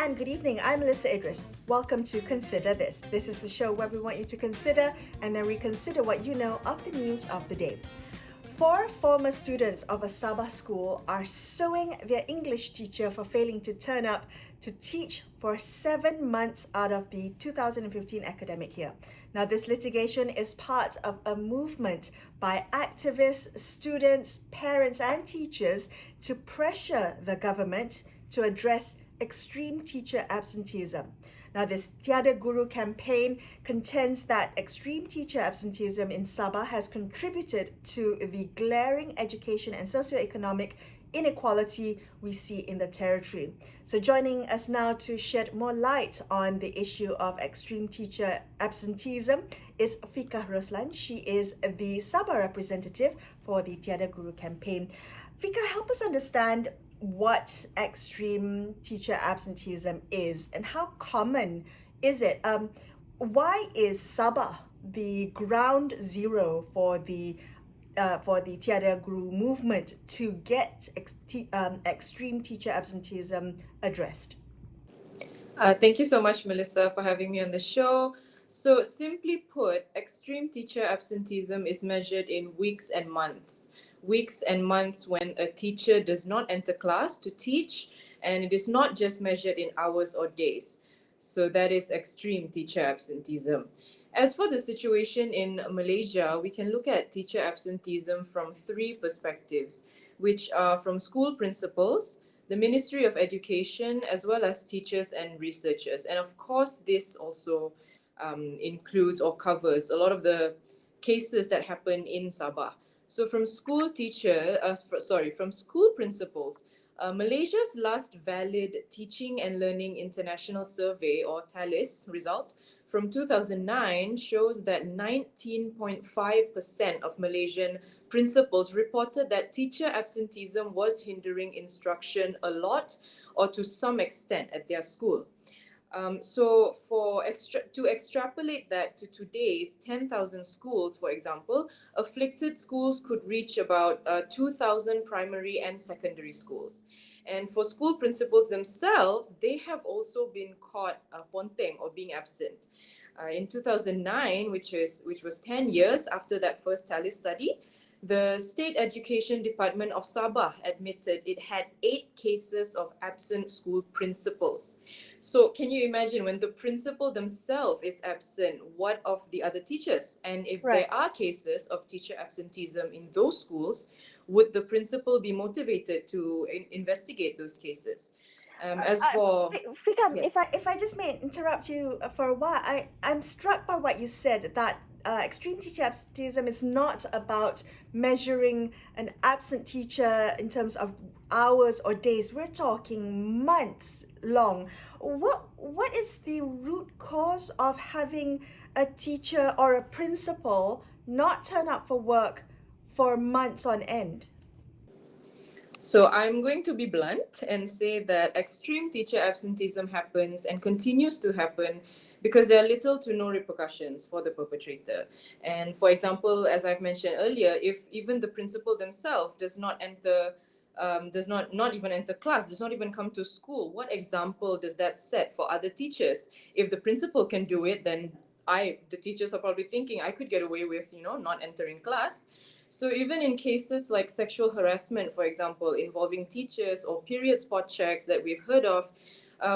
and good evening. I'm Melissa Idris. Welcome to Consider This. This is the show where we want you to consider and then reconsider what you know of the news of the day. 4 former students of a Sabah school are suing their English teacher for failing to turn up to teach for 7 months out of the 2015 academic year. Now, this litigation is part of a movement by activists, students, parents, and teachers to pressure the government to address extreme teacher absenteeism. Now, this Tiada Guru campaign contends that extreme teacher absenteeism in Sabah has contributed to the glaring education and socio-economic inequality we see in the territory. So joining us now to shed more light on the issue of extreme teacher absenteeism is Fika Roslan. She is the Sabah representative for the Tiada Guru campaign. Fika, help us understand what extreme teacher absenteeism is and how common is it? Why is Sabah the ground zero for the Tiada Guru movement to get extreme teacher absenteeism addressed? Thank you so much, Melissa, for having me on the show. So, simply put, extreme teacher absenteeism is measured in weeks and months. Weeks and months when a teacher does not enter class to teach, and it is not just measured in hours or days. So, that is extreme teacher absenteeism. As for the situation in Malaysia, we can look at teacher absenteeism from 3 perspectives, which are from school principals, the Ministry of Education, as well as teachers and researchers. And of course, this also includes or covers a lot of the cases that happen in Sabah. So from school principals, Malaysia's last valid Teaching and Learning International Survey, or TALIS, result from 2009 shows that 19.5% of Malaysian principals reported that teacher absenteeism was hindering instruction a lot or to some extent at their school. So to extrapolate that to today's 10,000 schools, for example, afflicted schools could reach about 2,000 primary and secondary schools. And for school principals themselves, they have also been caught ponteng or being absent. In 2009, which was 10 years after that first TALIS study, the State Education Department of Sabah admitted it had 8 cases of absent school principals. So can you imagine, when the principal themselves is absent, what of the other teachers? And if there are cases of teacher absenteeism in those schools, would the principal be motivated to investigate those cases? Fika, Yes. if I just may interrupt you for a while, I'm struck by what you said, that extreme teacher absenteeism is not about measuring an absent teacher in terms of hours or days. We're talking months long. What is the root cause of having a teacher or a principal not turn up for work for months on end? So I'm going to be blunt and say that extreme teacher absenteeism happens and continues to happen because there are little to no repercussions for the perpetrator. And for example, as I've mentioned earlier, if even the principal themselves does not even enter class, does not even come to school, what example does that set for other teachers? If the principal can do it, then the teachers are probably thinking I could get away with, not entering class. So even in cases like sexual harassment, for example, involving teachers, or period spot checks that we've heard of,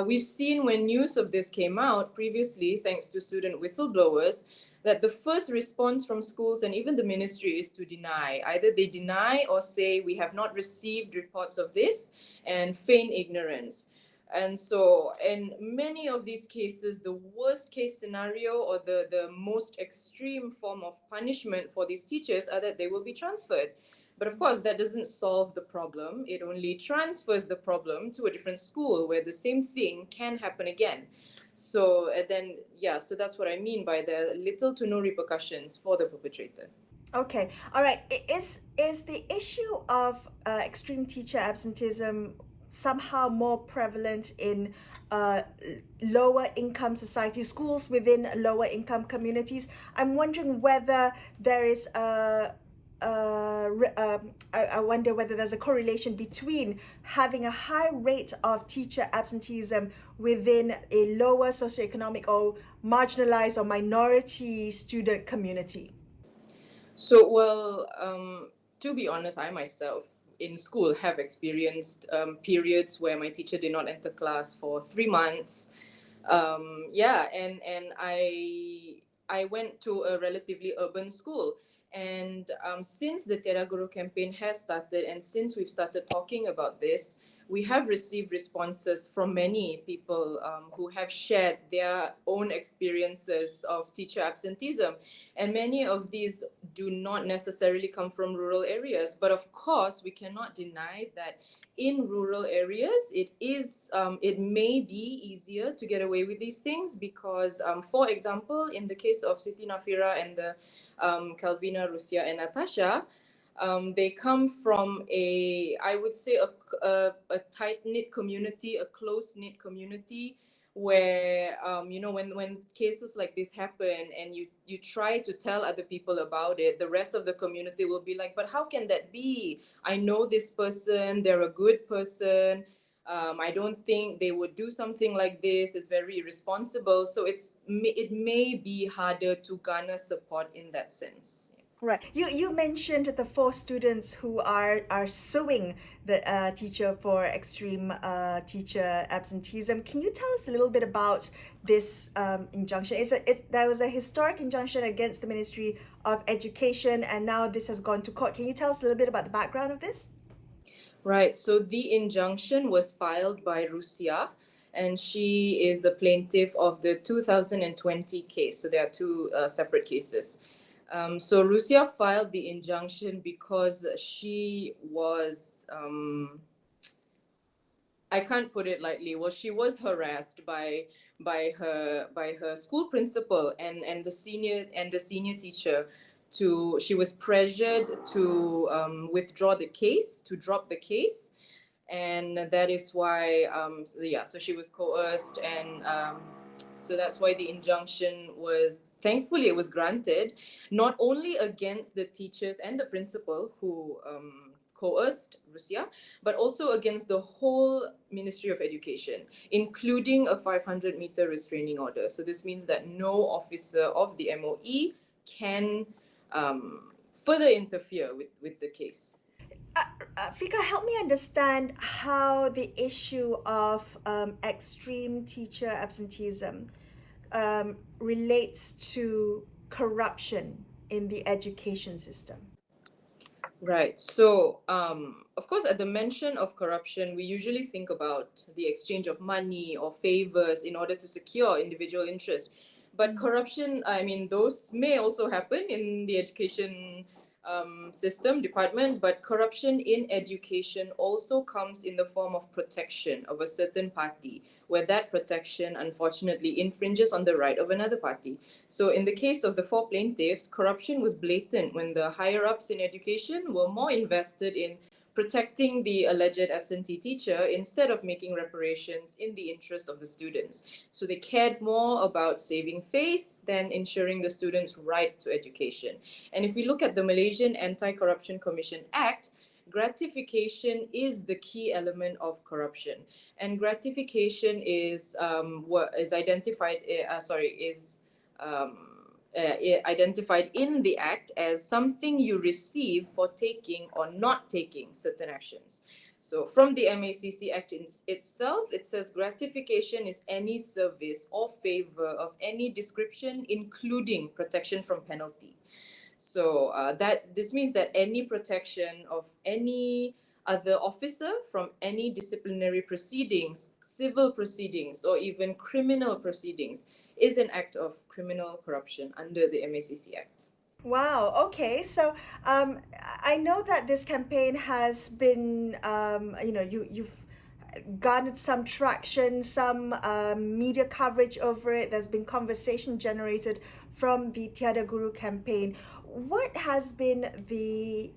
we've seen when news of this came out previously, thanks to student whistleblowers, that the first response from schools and even the ministry is to deny. Either they deny or say we have not received reports of this and feign ignorance. And so in many of these cases, the worst case scenario or the most extreme form of punishment for these teachers are that they will be transferred. But of course, that doesn't solve the problem. It only transfers the problem to a different school where the same thing can happen again. So so that's what I mean by the little to no repercussions for the perpetrator. Okay, all right. Is the issue of extreme teacher absenteeism somehow more prevalent in lower income societies, schools within lower income communities? I'm wondering whether there is a I wonder whether there's a correlation between having a high rate of teacher absenteeism within a lower socioeconomic or marginalized or minority student community. So, well, to be honest, I myself in school have experienced periods where my teacher did not enter class for 3 months. Yeah, and I went to a relatively urban school. And since the Tera Guru campaign has started, and since we've started talking about this, we have received responses from many people who have shared their own experiences of teacher absenteeism. And many of these do not necessarily come from rural areas. But of course, we cannot deny that in rural areas, it may be easier to get away with these things because, for example, in the case of Siti Nafira and the Calvina, Rusia, and Natasha, they come from I would say, a tight knit community, a close knit community, where when cases like this happen and you try to tell other people about it, the rest of the community will be like, but how can that be? I know this person, they're a good person. I don't think they would do something like this. It's very irresponsible. So it may be harder to garner support in that sense. Right. You mentioned the 4 students who are suing the teacher for extreme teacher absenteeism. Can you tell us a little bit about this injunction? There was a historic injunction against the Ministry of Education, and now this has gone to court. Can you tell us a little bit about the background of this? Right. So the injunction was filed by Rusia, and she is a plaintiff of the 2020 case. So there are two separate cases. So Rusia filed the injunction because she was, I can't put it lightly. Well, she was harassed by her school principal and the senior teacher. She was pressured to withdraw the case, to drop the case, and that is why so she was coerced, and so that's why the injunction was, thankfully it was granted, not only against the teachers and the principal who coerced Rusia, but also against the whole Ministry of Education, including a 500-meter restraining order. So this means that no officer of the MOE can further interfere with the case. Fika, help me understand how the issue of extreme teacher absenteeism relates to corruption in the education system. Right. So, of course, at the mention of corruption, we usually think about the exchange of money or favors in order to secure individual interest. But corruption, I mean, those may also happen in the education system department, but corruption in education also comes in the form of protection of a certain party, where that protection unfortunately infringes on the right of another party. So in the case of the 4 plaintiffs, corruption was blatant when the higher ups in education were more invested in protecting the alleged absentee teacher instead of making reparations in the interest of the students. So they cared more about saving face than ensuring the students' right to education. And if we look at the Malaysian Anti-Corruption Commission Act, gratification is the key element of corruption, and gratification is what is identified. Identified in the Act as something you receive for taking or not taking certain actions. So from the MACC Act itself, it says gratification is any service or favor of any description, including protection from penalty. So this means that any protection of any other officer from any disciplinary proceedings, civil proceedings, or even criminal proceedings is an act of criminal corruption under the MACC Act. Wow. Okay. So I know that this campaign has been, you've garnered some traction, some media coverage over it. There's been conversation generated from the Tiada Guru campaign. What has been the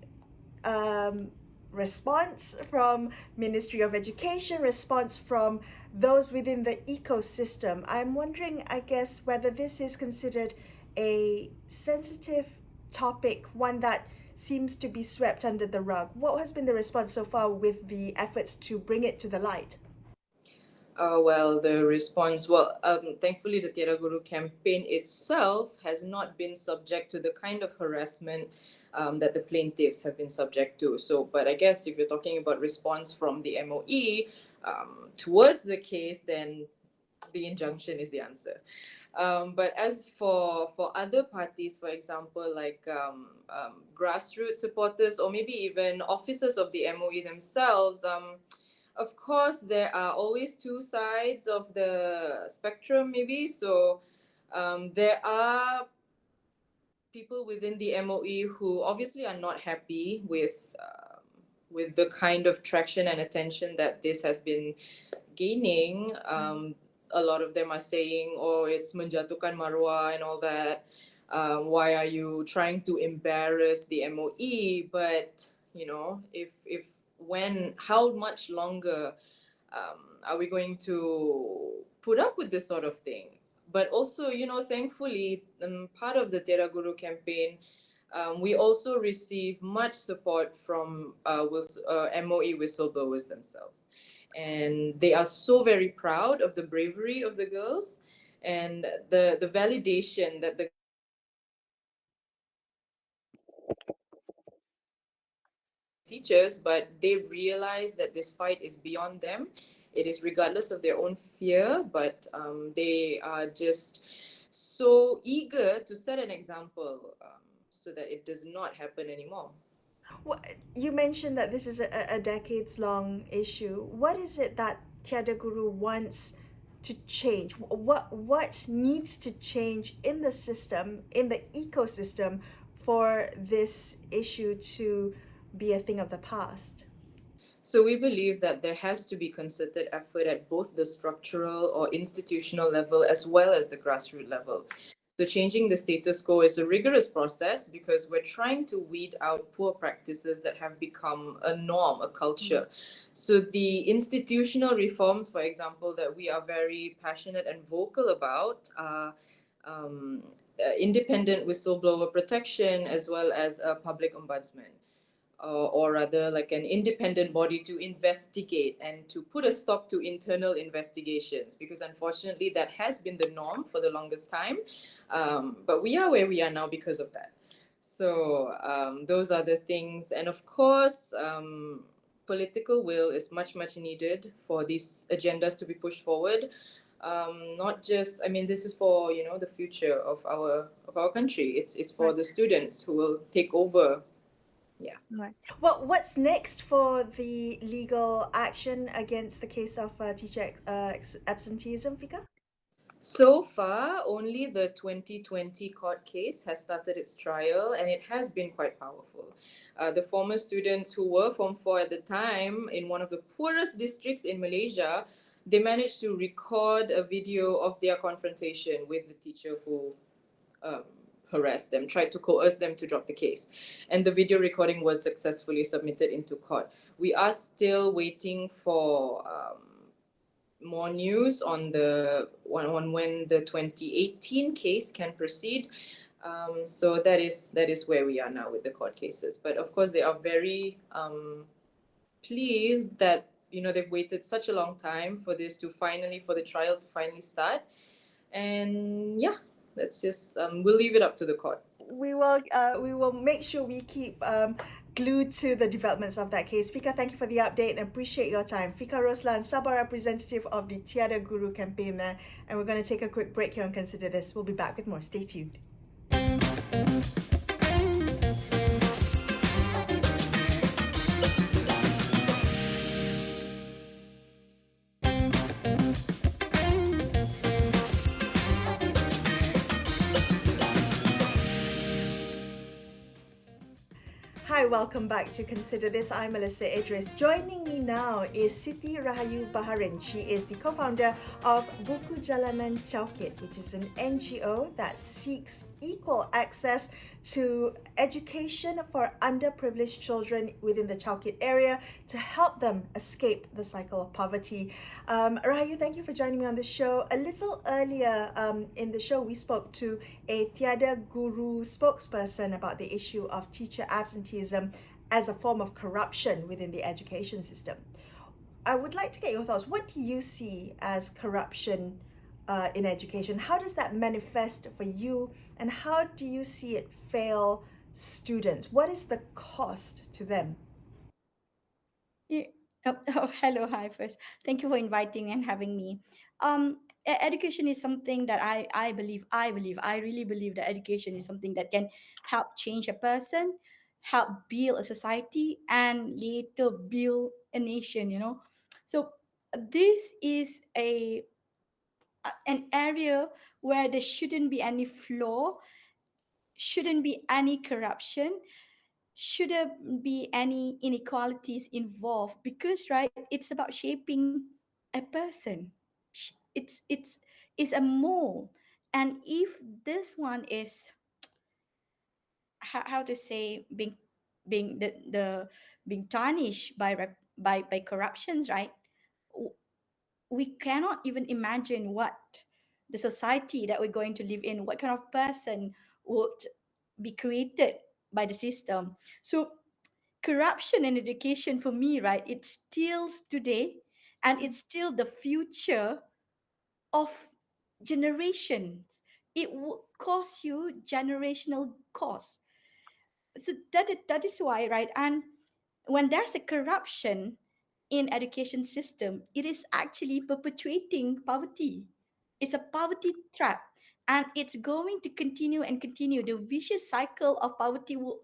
response from Ministry of Education, response from those within the ecosystem? I'm wondering, I guess, whether this is considered a sensitive topic, one that seems to be swept under the rug. What has been the response so far with the efforts to bring it to the light? Well, the response, well, thankfully, the Tiada Guru campaign itself has not been subject to the kind of harassment that the plaintiffs have been subject to. So, but I guess if you're talking about response from the MOE towards the case, then the injunction is the answer. But as for other parties, for example, like grassroots supporters or maybe even officers of the MOE themselves, of course, there are always two sides of the spectrum, maybe. So there are people within the MOE who obviously are not happy with the kind of traction and attention that this has been gaining. A lot of them are saying, "Oh, it's menjatuhkan marwah and all that. Why are you trying to embarrass the MOE?" But you know, if when how much longer are we going to put up with this sort of thing? But also, you know, thankfully, part of the Tera Guru campaign, we also receive much support from MOE whistleblowers themselves. And they are so very proud of the bravery of the girls and the validation that the teachers, but they realize that this fight is beyond them. It is regardless of their own fear, but they are just so eager to set an example so that it does not happen anymore. Well, you mentioned that this is a decades-long issue. What is it that Tiada Guru wants to change? What needs to change in the system, in the ecosystem, for this issue to be a thing of the past? So we believe that there has to be concerted effort at both the structural or institutional level as well as the grassroots level. So changing the status quo is a rigorous process because we're trying to weed out poor practices that have become a norm, a culture. So the institutional reforms, for example, that we are very passionate and vocal about are independent whistleblower protection as well as a public ombudsman. Or rather like an independent body to investigate and to put a stop to internal investigations, because unfortunately that has been the norm for the longest time. But we are where we are now because of that. So those are the things. And of course, political will is much, much needed for these agendas to be pushed forward. Not just, I mean, this is for, you know, the future of our country. It's for Right. the students who will take over. Yeah. Right. Well, what's next for the legal action against the case of teacher absenteeism, Fika? So far, only the 2020 court case has started its trial, and it has been quite powerful. The former students who were Form 4 at the time in one of the poorest districts in Malaysia, they managed to record a video of their confrontation with the teacher who um, harassed them, tried to coerce them to drop the case. And the video recording was successfully submitted into court. We are still waiting for more news on when the 2018 case can proceed. So that is where we are now with the court cases. But of course, they are very pleased that, you know, they've waited such a long time for this to finally, for the trial to finally start. And yeah, let's just we'll leave it up to the court. We will make sure we keep glued to the developments of that case. Fika, thank you for the update and appreciate your time. Fika Roslan, Sabah representative of the Tiada Guru campaign there. And we're going to take a quick break here and consider this. We'll be back with more. Stay tuned. Hi, welcome back to Consider This. I'm Melissa Idris. Joining me now is Siti Rahayu Baharin. She is the co-founder of Buku Jalanan Chaukit, which is an NGO that seeks equal access to education for underprivileged children within the childcare area to help them escape the cycle of poverty. Rahayu, thank you for joining me on the show. A little earlier in the show, we spoke to a Tiada Guru spokesperson about the issue of teacher absenteeism as a form of corruption within the education system. I would like to get your thoughts. What do you see as corruption in education? How does that manifest for you, and how do you see it fail students? What is the cost to them? Yeah. Hello, hi first. Thank you for inviting and having me. Education is something that I really believe that education is something that can help change a person, help build a society, and later build a nation. So this is an area where there shouldn't be any flaw, shouldn't be any corruption, shouldn't be any inequalities involved, because right, it's about shaping a person. It's a mold. And if this one is, how to say, being the being tarnished by by corruptions, right? w- we cannot even imagine what the society that we're going to live in, what kind of person would be created by the system. So corruption in education, for me, right, it steals today, and it's still the future of generations. It would cost you generational cost. So that is why, right? And when there's a corruption in education system, it is actually perpetuating poverty. It's a poverty trap, and it's going to continue and continue. The vicious cycle of poverty will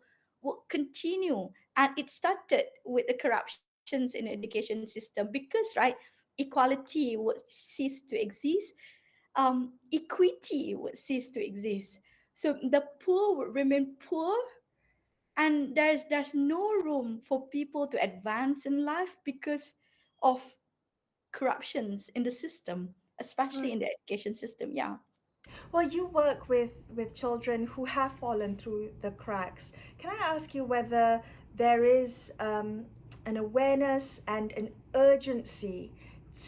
continue, and it started with the corruptions in the education system, because right, equality would cease to exist, equity would cease to exist. So the poor would remain poor, and there's no room for people to advance in life because of corruptions in the system, especially in the education system. Yeah. Well, you work with children who have fallen through the cracks. Can I ask you whether there is an awareness and an urgency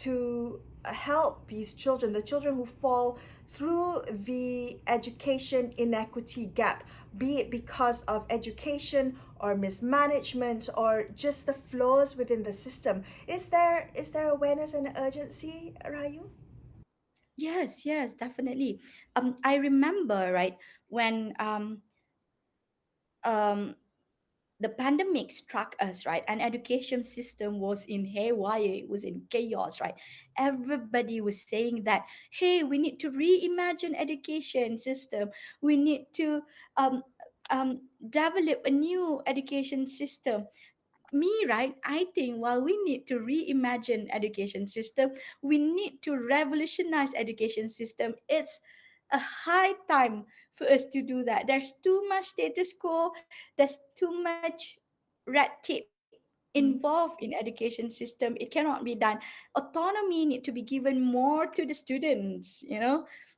to help these children, the children who fall through the education inequity gap, be it because of education or mismanagement or just the flaws within the system? Is there awareness and urgency, Rayu? Yes, definitely. I remember, right, when um the pandemic struck us, right, and education system was in haywire, it was in chaos, right? Everybody was saying that, hey, we need to reimagine education system, we need to um, develop a new education system. Me, right, I think while we need to reimagine education system, we need to revolutionize education system. It's a high time for us to do that. There's too much status quo, there's too much red tape involved in education system. It cannot be done. Autonomy need to be given more to the students.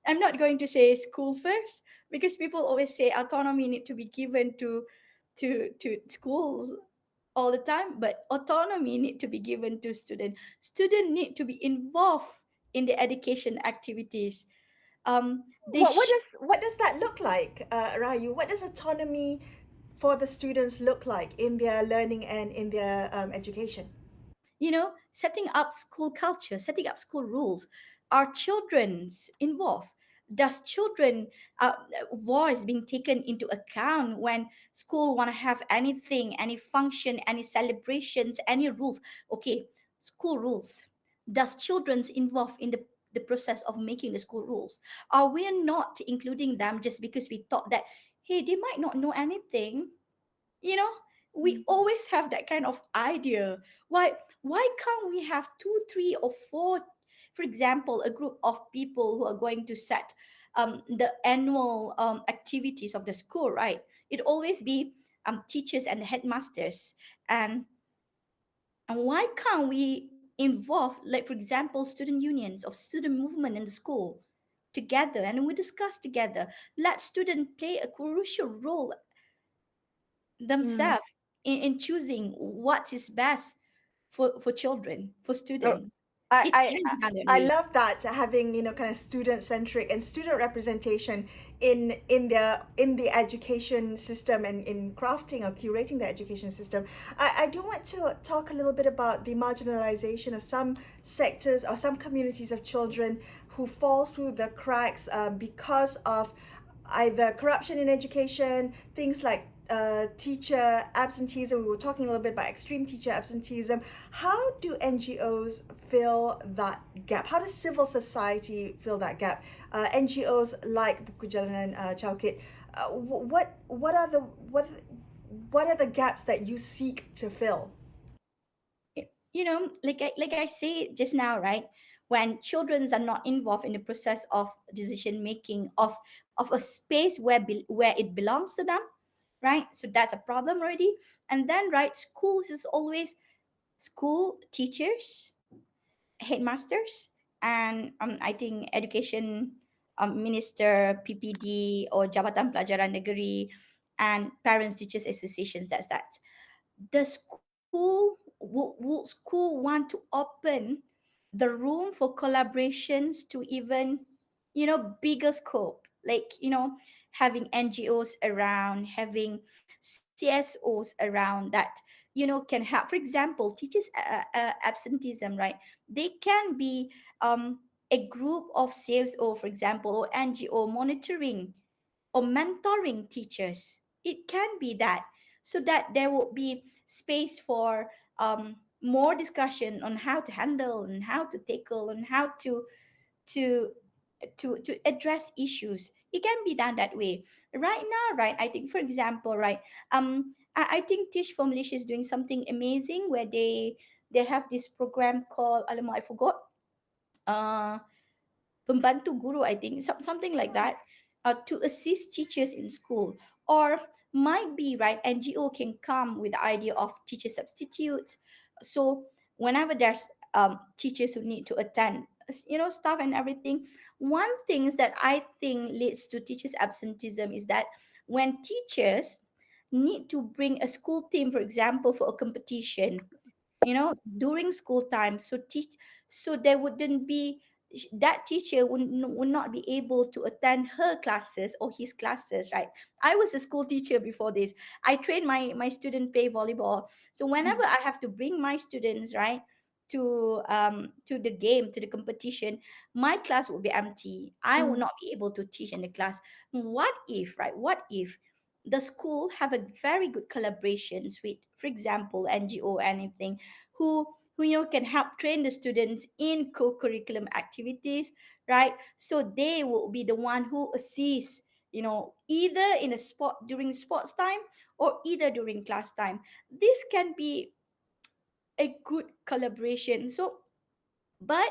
I'm not going to say school first, because people always say autonomy need to be given to schools all the time, but autonomy need to be given to student need to be involved in the education activities. They What what sh- does what does that look like, Rayu? What does autonomy for the students look like in their learning and in their education? setting up school culture, setting up school rules. Are children's involved? Does children voice being taken into account when school want to have anything, any function, any celebrations, any rules? Okay, school rules. Does children's involved in the process of making the school rules? Are we not including them just because we thought that, hey, they might not know anything? you know we always have that kind of idea. Why can't we have two, three, or four, for example, a group of people who are going to set the annual activities of the school, right? It always be teachers and the headmasters. And why can't we involve, like, for example, student unions or student movement in the school? together and we discuss together. Let students play a crucial role Mm. themselves in choosing what is best for children, for Oh, students. I, It I can be done that I way. love that, having, kind of student centric and student representation in the education system, and in crafting or curating the education system. I do want to talk a little bit about the marginalization of some sectors or some communities of children who fall through the cracks, because of either corruption in education, things like teacher absenteeism. We were talking a little bit about extreme teacher absenteeism. How do NGOs fill that gap? How does civil society fill that gap? NGOs like Buku Jalanan Chowkit, what are the gaps that you seek to fill? Like I say just now, right? When children are not involved in the process of decision making of a space where it belongs to them, right? So that's a problem already. And then, right, schools is always school teachers, headmasters, and I think education minister, PPD, or Jabatan Pelajaran Negeri, and parents teachers associations. That's that. The school would school want to open the room for collaborations to even bigger scope, like having NGOs around, having CSOs around that can have, for example, teachers absenteeism, right? They can be a group of CSO, for example, or NGO monitoring or mentoring teachers. It can be that, so that there will be space for more discussion on how to handle and how to tackle and how to to address issues. It can be done that way. Right now, right? I think, for example, right? I think Teach for Malaysia is doing something amazing where they have this program called, alamak, I forgot. Uh, pembantu guru, I think, something like that, to assist teachers in school. Or might be, right, NGO can come with the idea of teacher substitutes. So whenever there's teachers who need to attend, stuff and everything. One things that I think leads to teachers absenteeism is that when teachers need to bring a school team, for example, for a competition, during school time, so there wouldn't be, that teacher would not be able to attend her classes or his classes, right? I was a school teacher before this. I trained my student play volleyball. So whenever I have to bring my students, right, to the game, to the competition, my class will be empty. I will Mm. not be able to teach in the class. What if, right, what if the school have a very good collaborations with, for example, NGO, anything, who can help train the students in co-curriculum activities, right? So they will be the one who assist, either in a sport during sports time or either during class time. This can be a good collaboration. So, but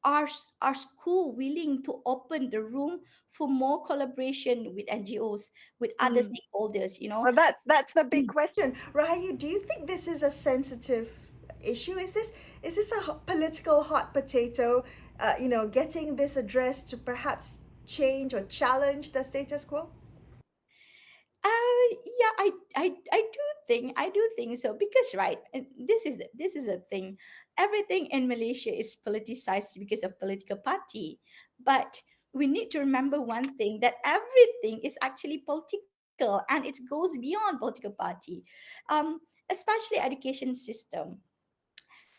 are school willing to open the room for more collaboration with NGOs, with other Mm. stakeholders? Well, that's the big Mm. question. Rahayu, do you think this is a sensitive issue? Is this a political hot potato? Getting this addressed to perhaps change or challenge the status quo? Yeah, I do think so, because, right, and this is a thing. Everything in Malaysia is politicized because of political party, but we need to remember one thing, that everything is actually political and it goes beyond political party. um Especially education system.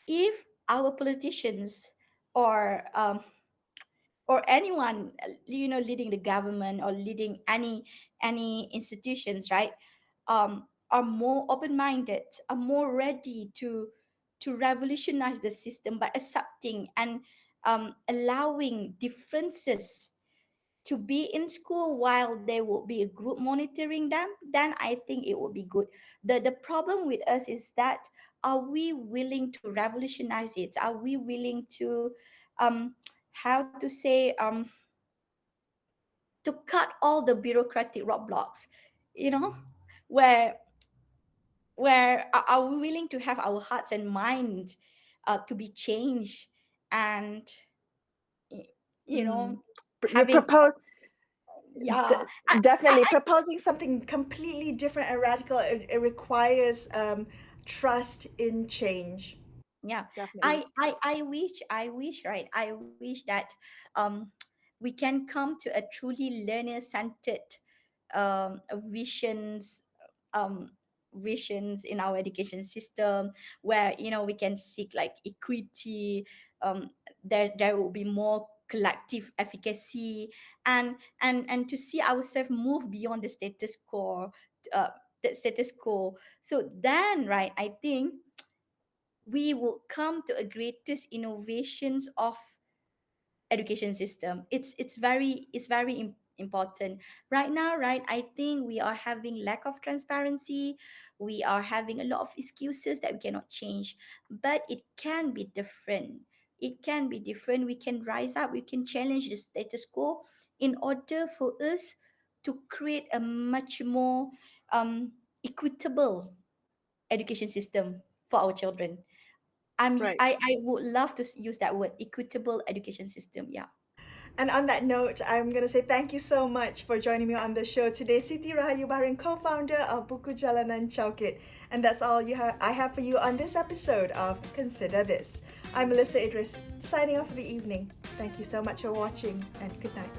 If our politicians or anyone leading the government or leading any institutions, right, are more open-minded, are more ready to revolutionize the system by accepting and allowing differences to be in school while there will be a group monitoring them, then I think it will be good. The problem with us is that, are we willing to revolutionize it? Are we willing to um how to say, to cut all the bureaucratic roadblocks, you know where are we willing to have our hearts and minds to be changed, and y- you Mm. know You having propose yeah. definitely proposing something completely different and radical. It requires trust in change. Yeah, Definitely. I wish, right, I wish that um we can come to a truly learner centered um visions, um visions in our education system, where we can seek like equity. There will be more collective efficacy, and to see ourselves move beyond uh the status quo. So then, right, I think we will come to a greatest innovations of education system. It's very important right now, right? I think we are having lack of transparency. We are having a lot of excuses that we cannot change, but it can be different. It can be different. We can rise up, we can challenge the status quo in order for us to create a much more equitable education system for our children. Right. I would love to use that word, equitable education system. Yeah. And on that note, I'm going to say thank you so much for joining me on the show today. Siti Rahayu Barin, co-founder of Buku Jalanan Chaukit. And that's all I have for you on this episode of Consider This. I'm Melissa Idris, signing off for the evening. Thank you so much for watching, and good night.